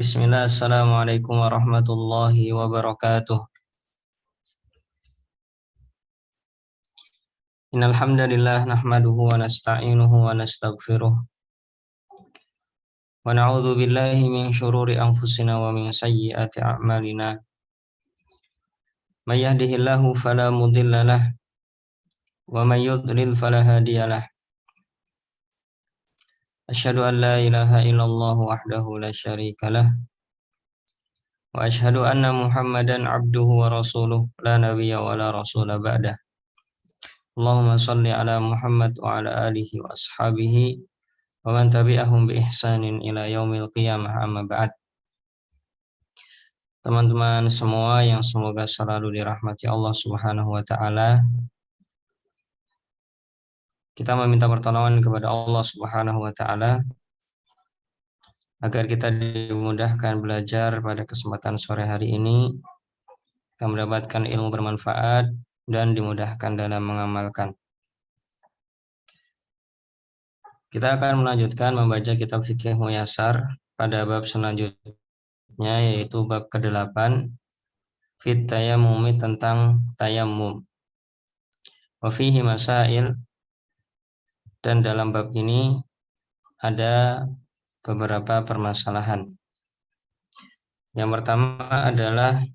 Bismillah, Assalamualaikum warahmatullahi wabarakatuh. Innal hamdalillah nahmaduhu wa nasta'inuhu wa nastaghfiruh wa na'udzu billahi min syururi anfusina wa min sayyiati a'malina. May yahdihillahu fala mudilla lah wa may yudlil fala hadiyalah. Asyhadu an la ilaha illallah wahdahu la syarika lah wa asyhadu anna Muhammadan abduhu wa rasuluh la nabiyya wa la rasula ba'dah. Allahumma shalli ala Muhammad wa ala alihi wa ashabihi wa man tabi'ahum bi ihsanin ila yaumil qiyamah, amma ba'd. Teman-teman semua yang semoga selalu dirahmati Allah Subhanahu wa taala, kita meminta pertolongan kepada Allah Subhanahu wa taala agar kita dimudahkan belajar pada kesempatan sore hari ini, kita mendapatkan ilmu bermanfaat dan dimudahkan dalam mengamalkan. Kita akan melanjutkan membaca kitab fikih Muyassar pada bab selanjutnya, yaitu bab ke-8 fit tayammumi, tentang tayammum. Wa fihi masail, dan dalam bab ini ada beberapa permasalahan. Yang pertama adalah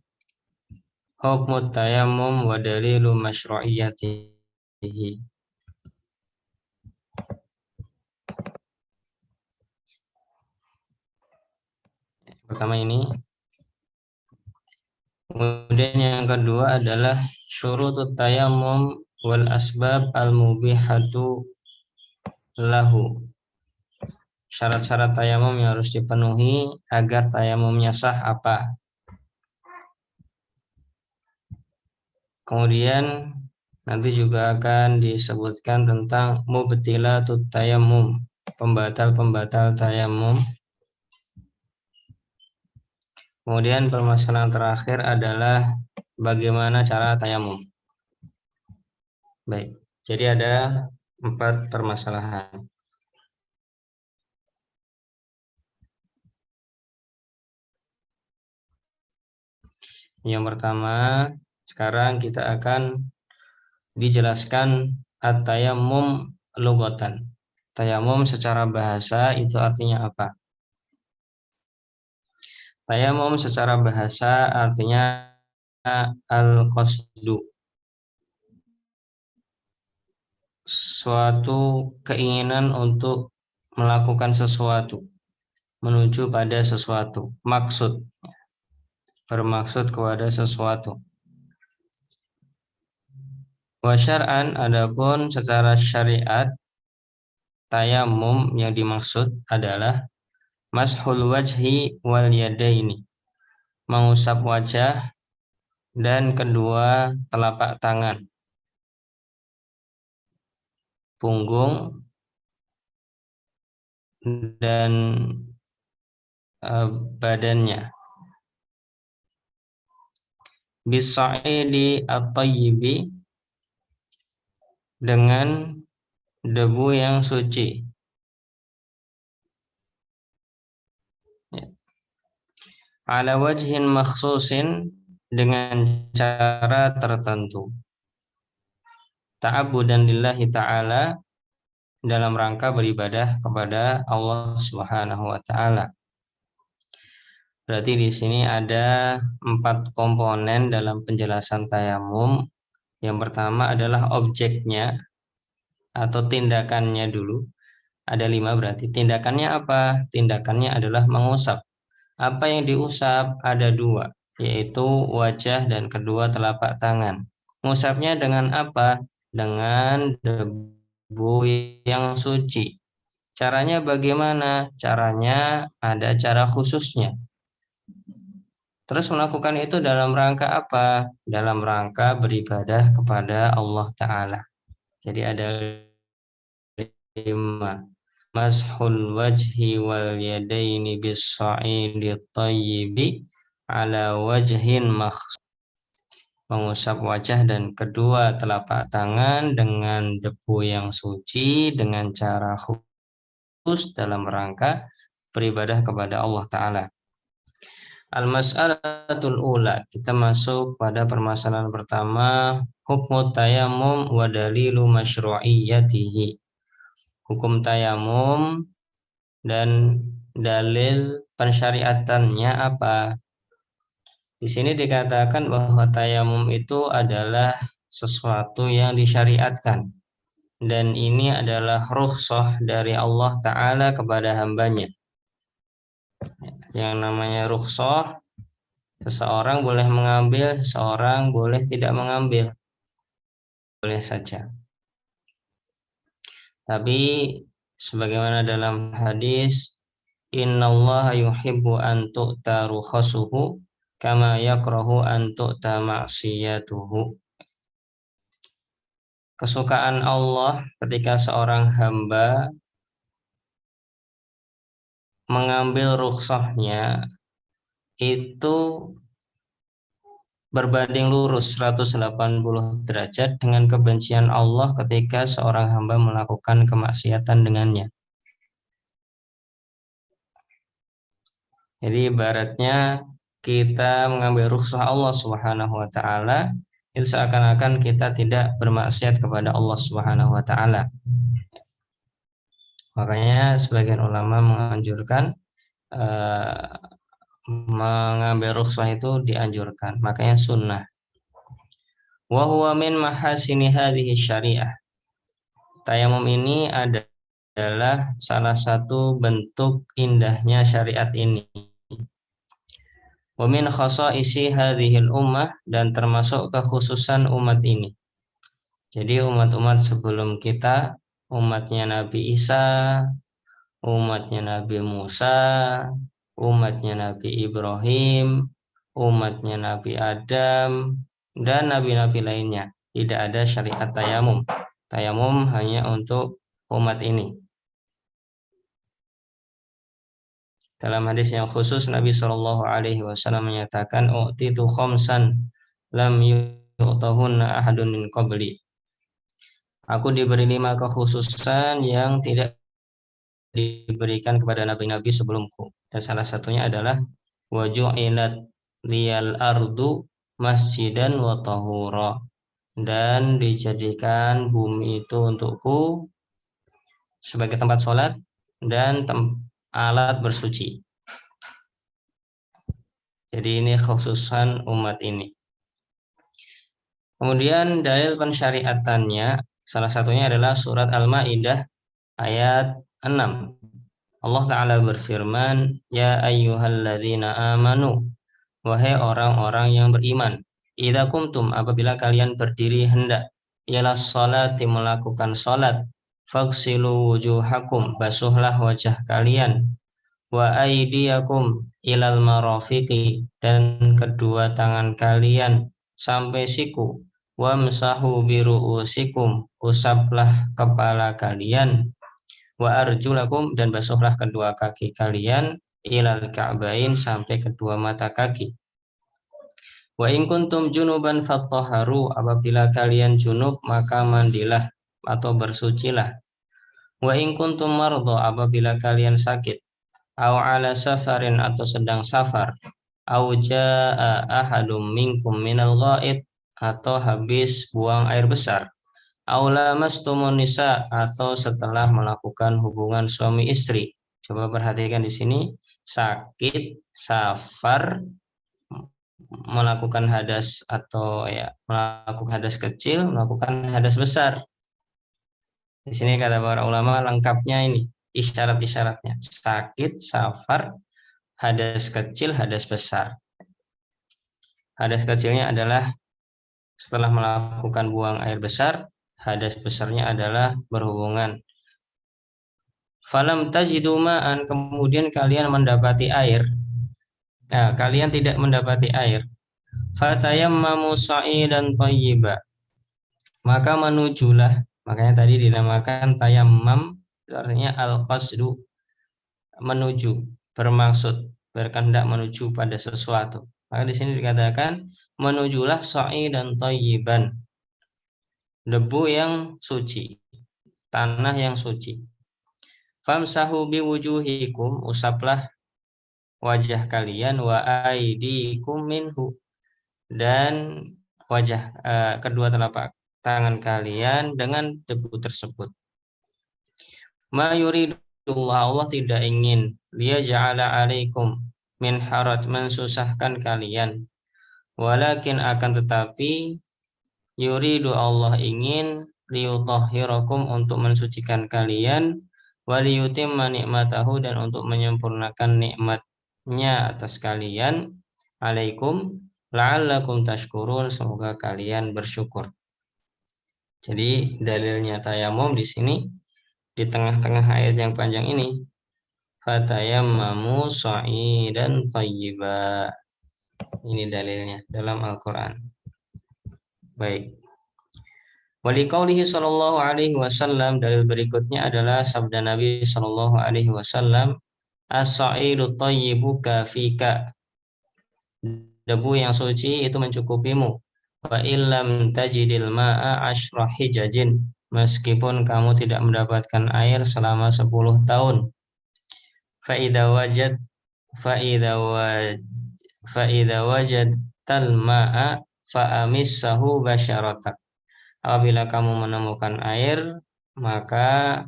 hukmu tayammum wa dalilu masyru'iyyatihi. Pertama ini. Kemudian yang kedua adalah syurutut tayammum wal asbab al-mubihatu lahu. Syarat-syarat tayamum yang harus dipenuhi agar tayamumnya sah apa? Kemudian nanti juga akan disebutkan tentang mubtilatut tayammum, pembatal-pembatal tayamum. Kemudian permasalahan terakhir adalah bagaimana cara tayamum. Baik, jadi ada 4 permasalahan. Yang pertama, sekarang kita akan dijelaskan at-tayammum lughatan. Tayammum secara bahasa itu artinya apa? Tayammum secara bahasa artinya al-qasdu, suatu keinginan untuk melakukan sesuatu, menuju pada sesuatu, maksud, bermaksud kepada sesuatu. Wa syar'an, adapun secara syariat, tayammum yang dimaksud adalah mashul wajhi wal yadaini, mengusap wajah dan kedua telapak tangan, punggung dan badannya. Bisa'idi at-tayyibi, dengan debu yang suci. Ala wajhin makhsusin, dengan cara tertentu. Ta'abudan lillahi ta'ala, dalam rangka beribadah kepada Allah Subhanahu wa taala. Berarti di sini ada 4 komponen dalam penjelasan tayamum. Yang pertama adalah objeknya atau tindakannya dulu. Ada 5 berarti. Tindakannya apa? Tindakannya adalah mengusap. Apa yang diusap? Ada 2, yaitu wajah dan kedua telapak tangan. Mengusapnya dengan apa? Dengan debu yang suci. Caranya bagaimana? Caranya ada cara khususnya. Terus melakukan itu dalam rangka apa? Dalam rangka beribadah kepada Allah Ta'ala. Jadi ada 5. Mashul wajhi wal yadaini bis-sa'idi thayyibi ala wajhin makhsus. Mengusap wajah dan kedua telapak tangan dengan debu yang suci dengan cara khusus dalam rangka beribadah kepada Allah Ta'ala. Al-mas'alatul ula, kita masuk pada permasalahan pertama, hukmu tayamum wa dalilu masyru'iyyatihi. Hukum tayamum dan dalil pensyariatannya apa? Di sini dikatakan bahwa tayamum itu adalah sesuatu yang disyariatkan, dan ini adalah rukhsah dari Allah Ta'ala kepada hambanya. Yang namanya rukhsah, seseorang boleh mengambil, seseorang boleh tidak mengambil, boleh saja. Tapi sebagaimana dalam hadis, innallaha yuhibbu an tu'ta rukhasuhu kama yakrahu an tu'ta ma'siyatuhu. Kesukaan Allah ketika seorang hamba mengambil rukhsahnya itu berbanding lurus 180 derajat dengan kebencian Allah ketika seorang hamba melakukan kemaksiatan dengannya. Jadi ibaratnya kita mengambil rukhsah Allah Subhanahu wa taala, itu seakan-akan kita tidak bermaksiat kepada Allah Subhanahu wa taala. Makanya sebagian ulama menganjurkan mengambil rukhsah itu dianjurkan, makanya sunnah. Wa huwa min mahasini hadhihi syariah. Tayamum ini adalah salah satu bentuk indahnya syariat ini. Wa min khasaisi hadhil ummah, dan termasuk kekhususan umat ini. Jadi umat-umat sebelum kita, umatnya Nabi Isa, umatnya Nabi Musa, umatnya Nabi Ibrahim, umatnya Nabi Adam, dan nabi-nabi lainnya, tidak ada syariat tayamum. Tayamum hanya untuk umat ini. Dalam hadis yang khusus Nabi Shallallahu Alaihi Wasallam menyatakan, "U'titu khamsan lam yu'tahunna ahadun min qabli." Aku diberi 5 kekhususan yang tidak diberikan kepada nabi-nabi sebelumku. Dan salah satunya adalah waju'ilat liyal ardu masjidan wa tahura, dan dijadikan bumi itu untukku sebagai tempat sholat dan alat bersuci. Jadi ini khususan umat ini. Kemudian dalil pensyariatannya, salah satunya adalah surat Al-Maidah ayat 6. Allah Ta'ala berfirman, ya ayyuhalladzina amanu, wahai orang-orang yang beriman, idza kumtum, apabila kalian berdiri hendak, ialah sholati, melakukan sholat, faghsilu wujuhakum, basuhlah wajah kalian, wa aydiyakum ilal marafiqi, dan kedua tangan kalian sampai siku, wamsahu biru'usikum, usaplah kepala kalian, wa arjulakum, dan basuhlah kedua kaki kalian, ilal ka'bain, sampai kedua mata kaki. Wa in kuntum junuban fattaharu, apabila kalian junub maka mandilah atau bersucilah. Wa in kuntum mardo, apabila kalian sakit, au ala safarin, atau sedang safar, au jaa ahadum minkum minal ghaid, atau habis buang air besar, au lamastumun nisa, atau setelah melakukan hubungan suami istri. Coba perhatikan di sini, sakit, safar, melakukan hadas, atau melakukan hadas kecil, melakukan hadas besar. Di sini kata para ulama lengkapnya ini isyarat-isyaratnya: sakit, safar, hadas kecil, hadas besar. Hadas kecilnya adalah setelah melakukan buang air besar, hadas besarnya adalah berhubungan. Falam tajidu ma'an, kemudian kalian mendapati air. Nah, kalian tidak mendapati air. Fatayammamu sa'idan thayyiba, maka menujulah, makanya tadi dinamakan tayammam, itu artinya al-qasdu, menuju, bermaksud, berkehendak menuju pada sesuatu. Maka di sini dikatakan menujulah sa'idan thayyiban, debu yang suci, tanah yang suci. Famsahu biwujuhikum, usaplah wajah kalian, wa aidikum minhu, dan wajah kedua telapak tangan kalian dengan debu tersebut. Ma yuridullah, Allah tidak ingin dia ja'ala alaikum min haraj, mensusahkan kalian, walakin akan tetapi yuridu, Allah ingin liyutahhirakum, untuk mensucikan kalian, waliyutimma nikmatahu, dan untuk menyempurnakan nikmatnya atas kalian, alaikum la'allakum tashkurun, semoga kalian bersyukur. Jadi dalilnya tayamum di sini di tengah-tengah ayat yang panjang ini, fatayammamu sha'idan thayyiba. Ini dalilnya dalam Al-Qur'an. Baik. Waliqaulihi sallallahu alaihi wasallam, dalil berikutnya adalah sabda Nabi sallallahu alaihi wasallam, as-sa'idu thayyibu kafika, debu yang suci itu mencukupimu, wa illam tajidil ma'a asyra hijajin, meskipun kamu tidak mendapatkan air selama 10 tahun. Fa'idha wajad fa'idha wajad fa'idha wajadtal ma'a fa'amissahu basyaratak, apabila kamu menemukan air, maka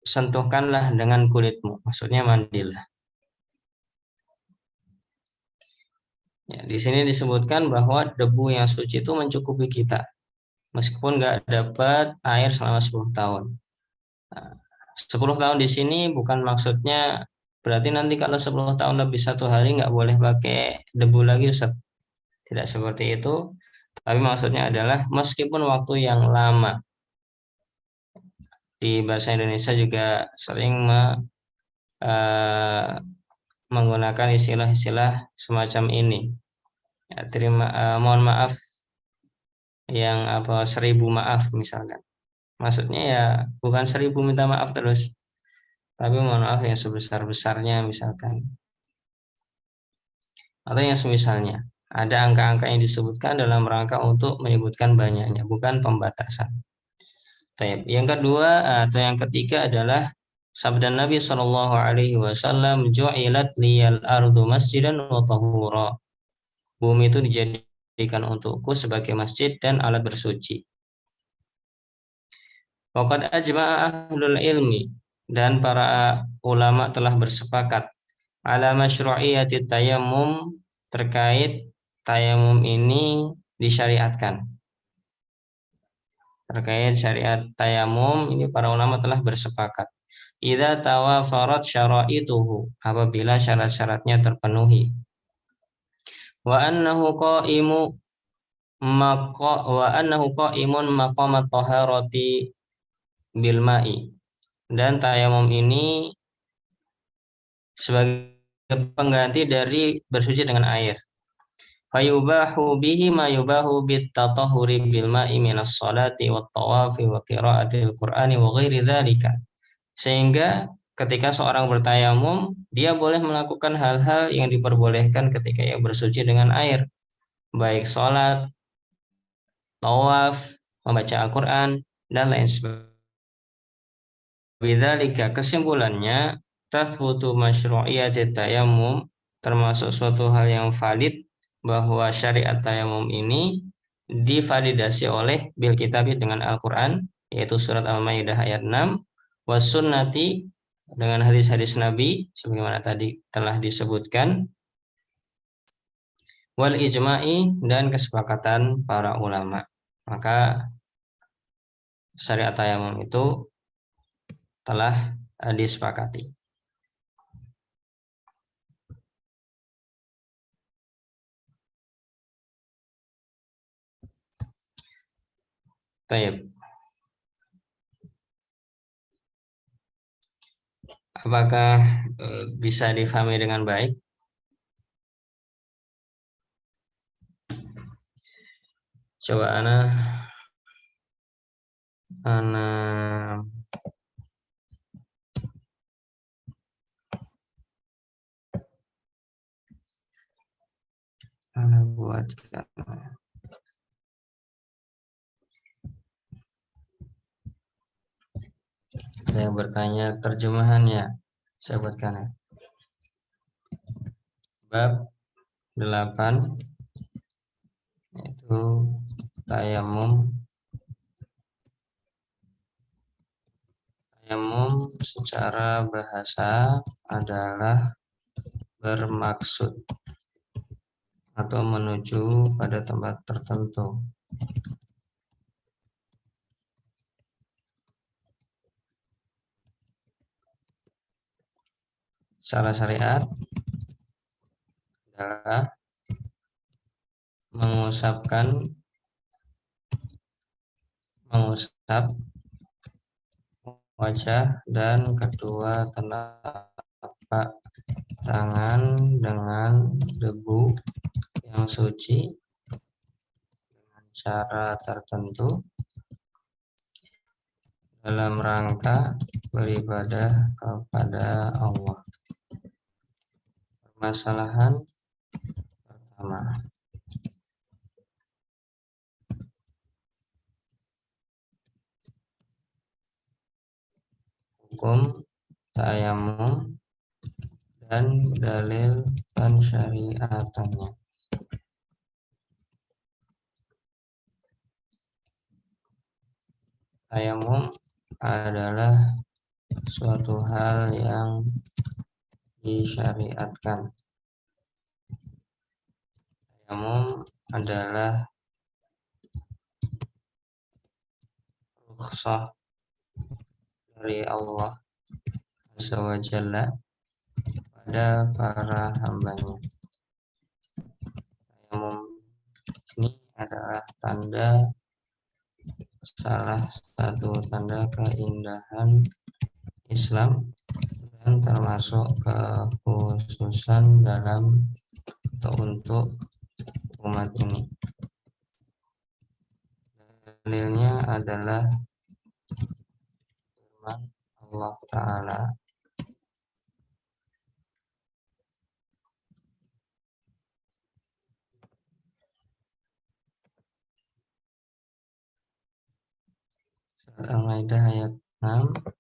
sentuhkanlah dengan kulitmu, maksudnya mandilah. Ya, di sini disebutkan bahwa debu yang suci itu mencukupi kita, meskipun nggak dapat air selama 10 tahun. Nah, 10 tahun di sini bukan maksudnya berarti nanti kalau 10 tahun lebih 1 hari nggak boleh pakai debu lagi, Ustaz. Tidak seperti itu. Tapi maksudnya adalah meskipun waktu yang lama. Di bahasa Indonesia juga sering menggunakan istilah-istilah semacam ini. Ya, mohon maaf yang 1000 maaf misalkan. Maksudnya ya bukan 1000 minta maaf terus, tapi mohon maaf yang sebesar-besarnya misalkan. Atau yang semisalnya. Ada angka-angka yang disebutkan dalam rangka untuk menyebutkan banyaknya, bukan pembatasan. Yang kedua atau yang ketiga adalah sabda Nabi Shallallahu Alaihi Wasallam, ju'ilat liyal ardu masjidan wa tahura. Bumi itu dijadikan untukku sebagai masjid dan alat bersuci. Waqad ajma'a ahlul ilmi, dan para ulama telah bersepakat, ala masyru'iyati tayammum, terkait tayamum ini disyariatkan. Terkait syariat tayamum ini para ulama telah bersepakat. Idza tawafarat syara'ituhu, apabila syarat-syaratnya terpenuhi. Wa annahu qa'imun maqamat taharati bil ma'i, dan tayamum ini sebagai pengganti dari bersuci dengan air. Fayubahu bihi ma yubahu bit tatahhuri bil ma'i minas salati wat tawafi wa qiraatil qur'ani wa ghairi dzalika. Sehingga ketika seorang bertayamum, dia boleh melakukan hal-hal yang diperbolehkan ketika ia bersuci dengan air, baik sholat, tawaf, membaca Al-Quran, dan lain sebagainya. Bidzalika, kesimpulannya, tathbutu masyru'iyyati tayammum, termasuk suatu hal yang valid bahwa syariat tayamum ini divalidasi oleh bil kitab, dengan Al-Quran, yaitu surat Al-Maidah ayat 6, was sunnati, dengan hadis-hadis Nabi sebagaimana tadi telah disebutkan, wal ijma'i, dan kesepakatan para ulama. Maka syariat tayamum itu telah disepakati. Baik. Apakah bisa difahami dengan baik? Coba ana buatkan. Ada yang bertanya terjemahannya, saya buatkan ya. Bab 8 yaitu tayamum. Tayamum secara bahasa adalah bermaksud atau menuju pada tempat tertentu. Secara syariat adalah mengusap wajah dan kedua telapak tangan dengan debu yang suci dengan cara tertentu dalam rangka beribadah kepada Allah. Permasalahan pertama. Hukum tayamum dan dalil pensyariatannya. Tayamum adalah suatu hal yang disyariatkan. Tayamum adalah rukhsah dari Allah Azza wa Jalla pada para hambanya. Tayamum ini adalah salah satu tanda keindahan Islam dan termasuk kekhususan dalam atau untuk umat ini. Dalilnya adalah firman Allah Ta'ala, surat Al-Maidah ayat 6.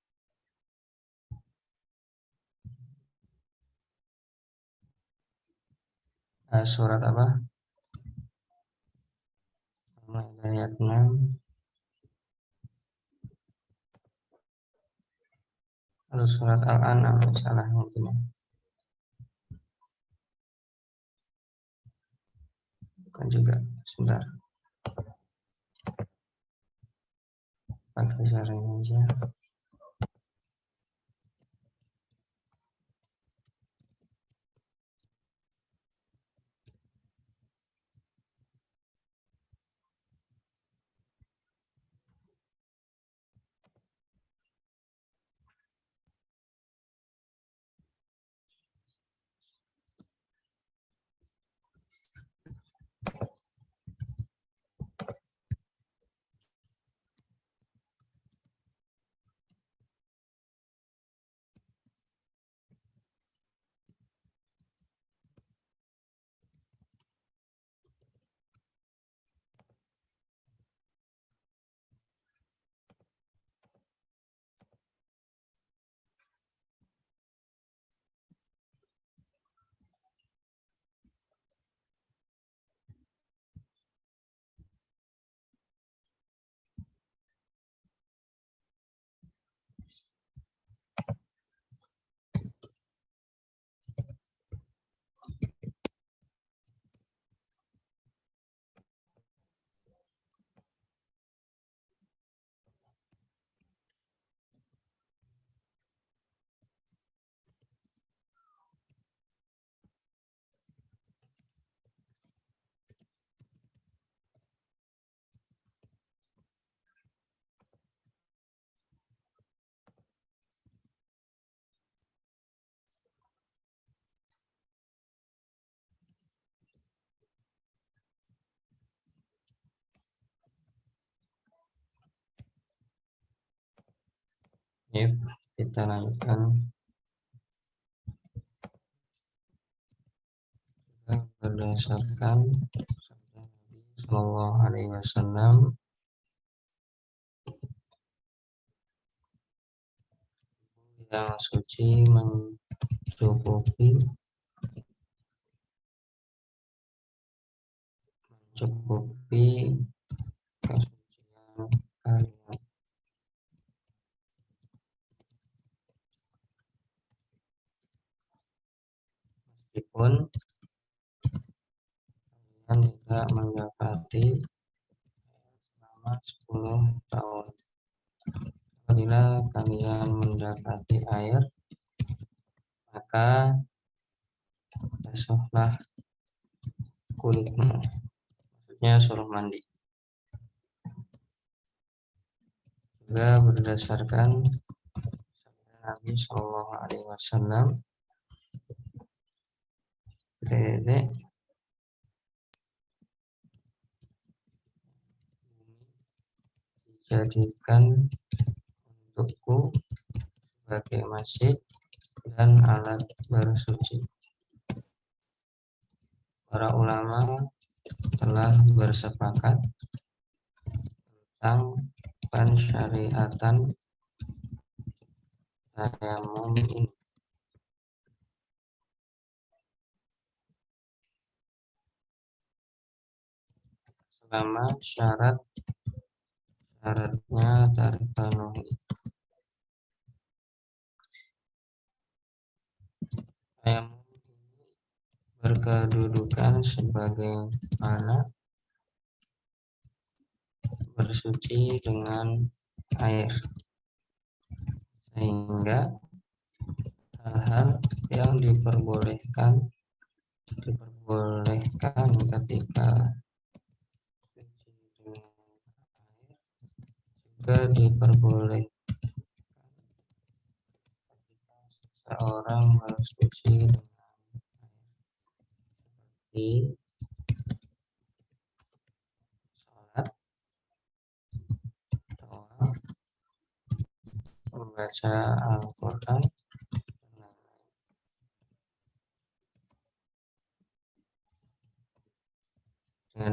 Surat apa? Al-Maidah ayat 6 atau surat Al-An'am, salah mungkin ya. Bukan juga, sebentar. Pakai caranya aja. Yuk, kita lanjutkan. Berdasarkan sabda Nabi Shallallahu Alaihi Wasallam, yang suci mencukupi kesucian kalian. Meskipun kalian tidak mendapati selama 10 tahun. Apabila kalian mendapati air, maka basuhlah kulitmu. Maksudnya suruh mandi. Juga berdasarkan Nabi Shallallahu Alaihi Wasallam, dijadikan untukku sebagai masjid dan alat bersuci. Para ulama telah bersepakat tentang pensyariatan tayamum ini. Selama syaratnya terpenuhi. Tayamum ini berkedudukan sebagai mana bersuci dengan air, sehingga hal-hal yang diperbolehkan ketika suci dengan air juga diperbolehkan ketika seseorang bersuci dengan air, seperti sholat, tawaf, membaca Al-Quran. Dengan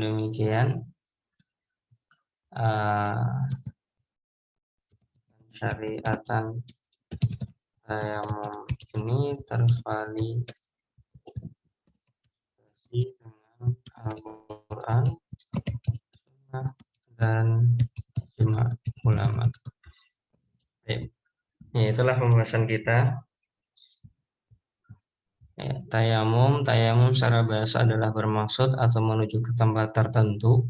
demikian syariatan tayamum ini tervalidasi dengan Al-Quran, Sunnah, dan ijma ulama. Ya, itulah pembahasan kita. Tayamum secara bahasa adalah bermaksud atau menuju ke tempat tertentu.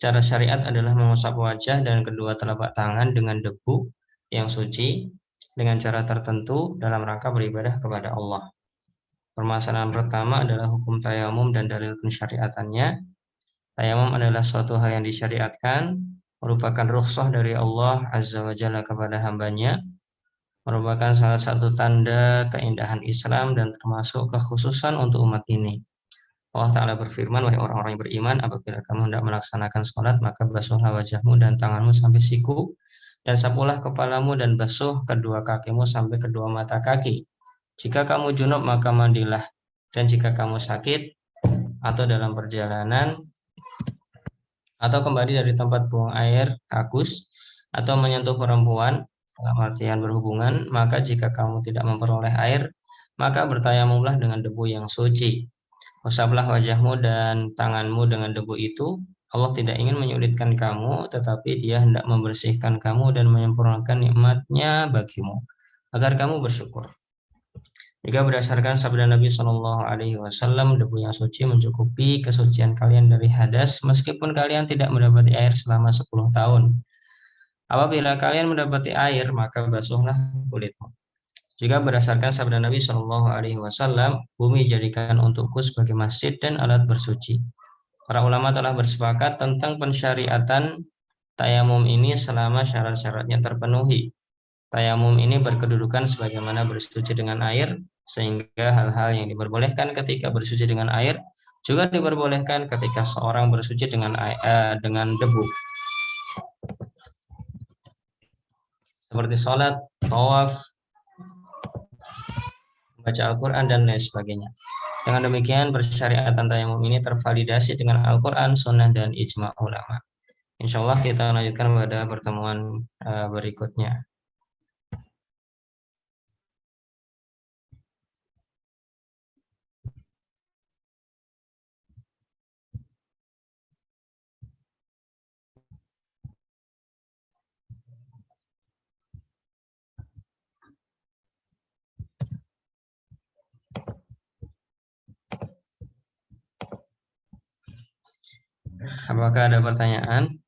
Cara syariat adalah mengusap wajah dan kedua telapak tangan dengan debu yang suci dengan cara tertentu dalam rangka beribadah kepada Allah. Permasalahan pertama adalah hukum tayamum dan dalil pensyariatannya. Tayamum adalah suatu hal yang disyariatkan, merupakan rukhsah dari Allah Azza wa Jalla kepada hambanya, merupakan salah satu tanda keindahan Islam dan termasuk kekhususan untuk umat ini. Allah Ta'ala berfirman, wahai orang-orang yang beriman, apabila kamu hendak melaksanakan sholat, maka basuhlah wajahmu dan tanganmu sampai siku, dan sapulah kepalamu dan basuh kedua kakimu sampai kedua mata kaki. Jika kamu junub, maka mandilah. Dan jika kamu sakit atau dalam perjalanan atau kembali dari tempat buang air kakus atau menyentuh perempuan dalam artian berhubungan, maka jika kamu tidak memperoleh air, maka bertayamumlah dengan debu yang suci. Usaplah wajahmu dan tanganmu dengan debu itu. Allah tidak ingin menyulitkan kamu, tetapi Dia hendak membersihkan kamu dan menyempurnakan nikmat-Nya bagimu, agar kamu bersyukur. Jika berdasarkan sabda Nabi Shallallahu Alaihi Wasallam, debu yang suci mencukupi kesucian kalian dari hadas, meskipun kalian tidak mendapati air selama 10 tahun. Apabila kalian mendapati air, maka basuhlah kulitmu. Jika berdasarkan sabda Nabi Shallallahu Alaihi Wasallam, bumi dijadikan untukku sebagai masjid dan alat bersuci. Para ulama telah bersepakat tentang pensyariatan tayamum ini selama syarat-syaratnya terpenuhi. Tayamum ini berkedudukan sebagaimana bersuci dengan air, sehingga hal-hal yang diperbolehkan ketika bersuci dengan air juga diperbolehkan ketika seorang bersuci dengan debu, seperti sholat, tawaf, membaca Al-Quran, dan lain sebagainya. Dengan demikian, persyariatan tayamum ini tervalidasi dengan Al-Quran, Sunnah, dan ijma ulama. Insya Allah kita lanjutkan pada pertemuan berikutnya. Apakah ada pertanyaan?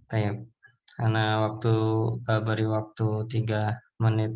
Kayak karena beri waktu 3 menit.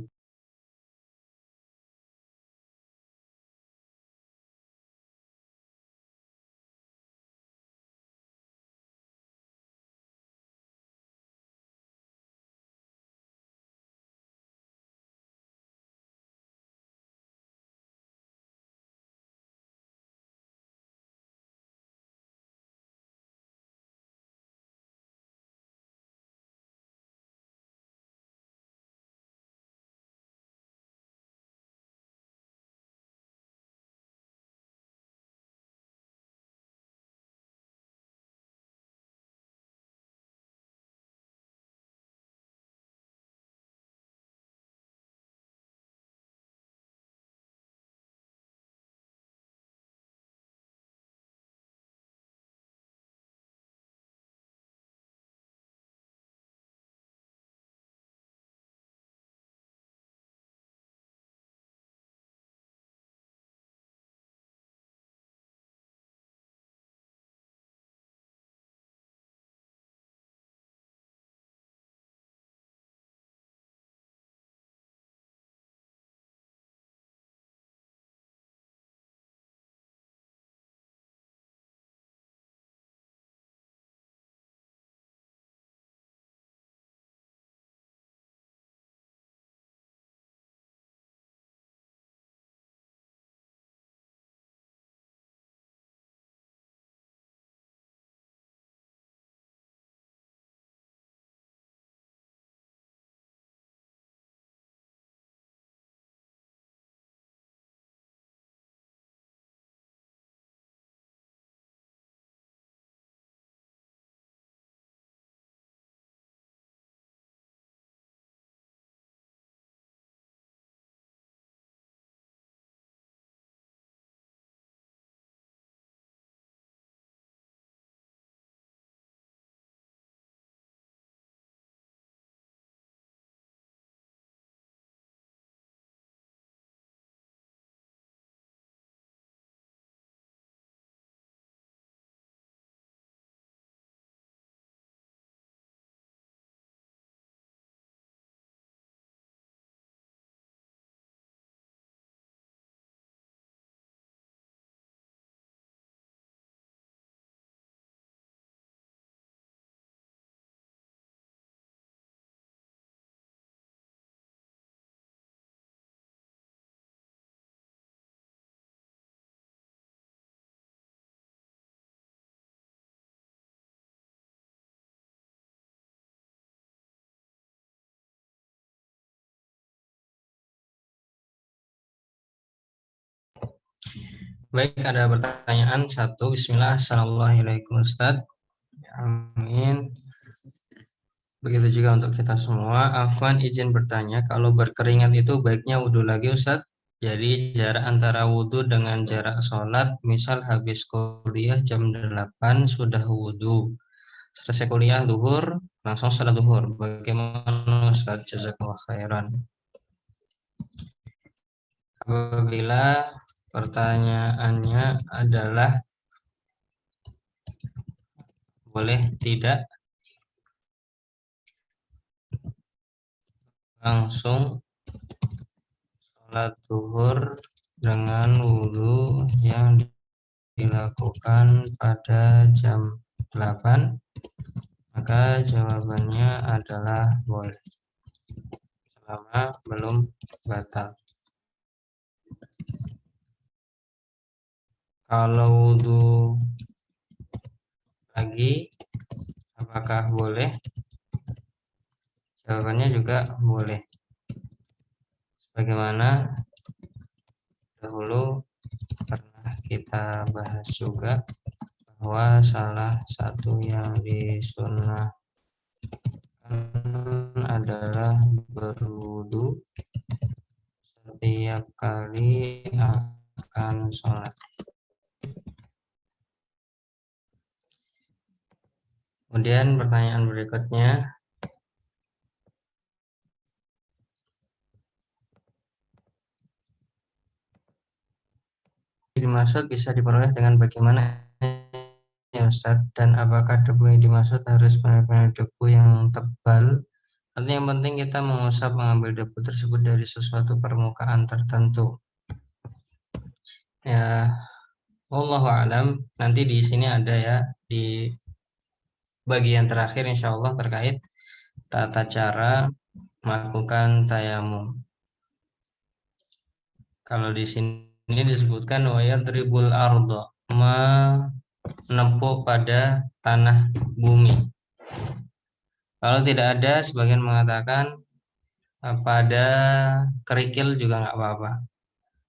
Baik, ada pertanyaan satu. Bismillah. Assalamualaikum Ustaz. Amin. Begitu juga untuk kita semua. Afwan izin bertanya, kalau berkeringat itu baiknya wudhu lagi Ustaz? Jadi jarak antara wudhu dengan jarak sholat, misal habis kuliah jam 8 sudah wudhu. Selesai kuliah duhur, langsung sholat duhur. Bagaimana Ustaz? Jazakallah khairan. Apabila pertanyaannya adalah boleh tidak langsung sholat zuhur dengan wudhu yang dilakukan pada jam 8, maka jawabannya adalah boleh selama belum batal. Kalau wudhu lagi, apakah boleh? Jawabannya juga boleh. Bagaimana dahulu pernah kita bahas juga bahwa salah satu yang disunahkan adalah berwudu setiap kali akan sholat. Kemudian pertanyaan berikutnya, dimaksud bisa diperoleh dengan bagaimana ya Ustaz, dan apakah debu yang dimaksud harus benar-benar debu yang tebal atau yang penting kita mengusap mengambil debu tersebut dari sesuatu permukaan tertentu? Ya, wallahu alam. Nanti di sini ada ya di bagian terakhir insya Allah terkait tata cara melakukan tayamum. Kalau di sini disebutkan wa yadribul ardo, menepuk pada tanah bumi. Kalau tidak ada, sebagian mengatakan pada kerikil juga nggak apa-apa.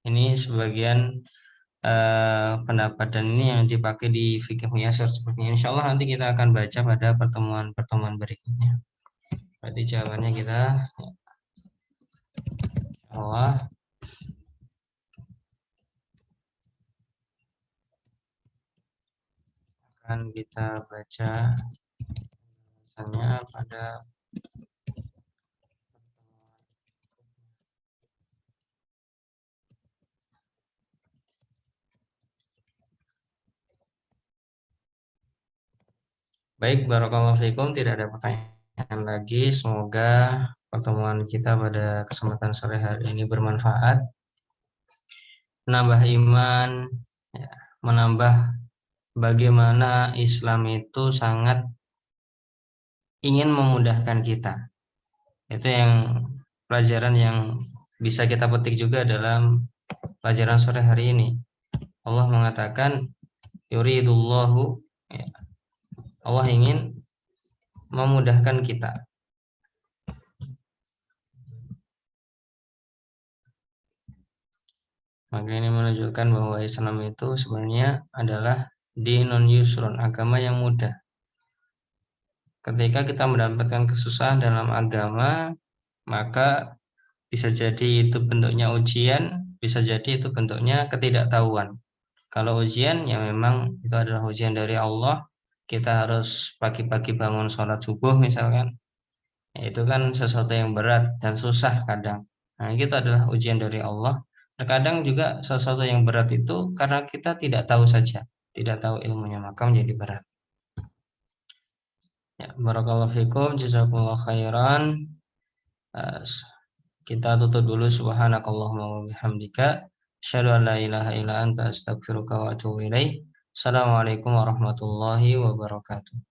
Ini sebagian pendapat dan ini yang dipakai di fikih muyasar sepertinya. Insya Allah nanti kita akan baca pada pertemuan berikutnya. Berarti jawabannya kita insya Allah akan kita baca misalnya pada baik. Barakallahu fikum, tidak ada pertanyaan lagi. Semoga pertemuan kita pada kesempatan sore hari ini bermanfaat, menambah iman, ya, menambah bagaimana Islam itu sangat ingin memudahkan kita. Itu yang pelajaran yang bisa kita petik juga dalam pelajaran sore hari ini. Allah mengatakan yuridullahu, ya, Allah ingin memudahkan kita. Maka ini menunjukkan bahwa Islam itu sebenarnya adalah dinun yusrun, agama yang mudah. Ketika kita mendapatkan kesusahan dalam agama, maka bisa jadi itu bentuknya ujian, bisa jadi itu bentuknya ketidaktahuan. Kalau ujian, ya memang itu adalah ujian dari Allah. Kita harus pagi-pagi bangun sholat subuh misalkan. Ya, itu kan sesuatu yang berat dan susah kadang. Nah, itu adalah ujian dari Allah. Terkadang juga sesuatu yang berat itu karena kita tidak tahu saja, tidak tahu ilmunya, maka menjadi berat. Ya, barakallahu fikum, jazakumullah khairan. Kita tutup dulu. Subhanakallahumma wa bihamdika, asyhadu an la ilaha illa anta, astaghfiruka wa atubu ilaik. Assalamualaikum warahmatullahi wabarakatuh.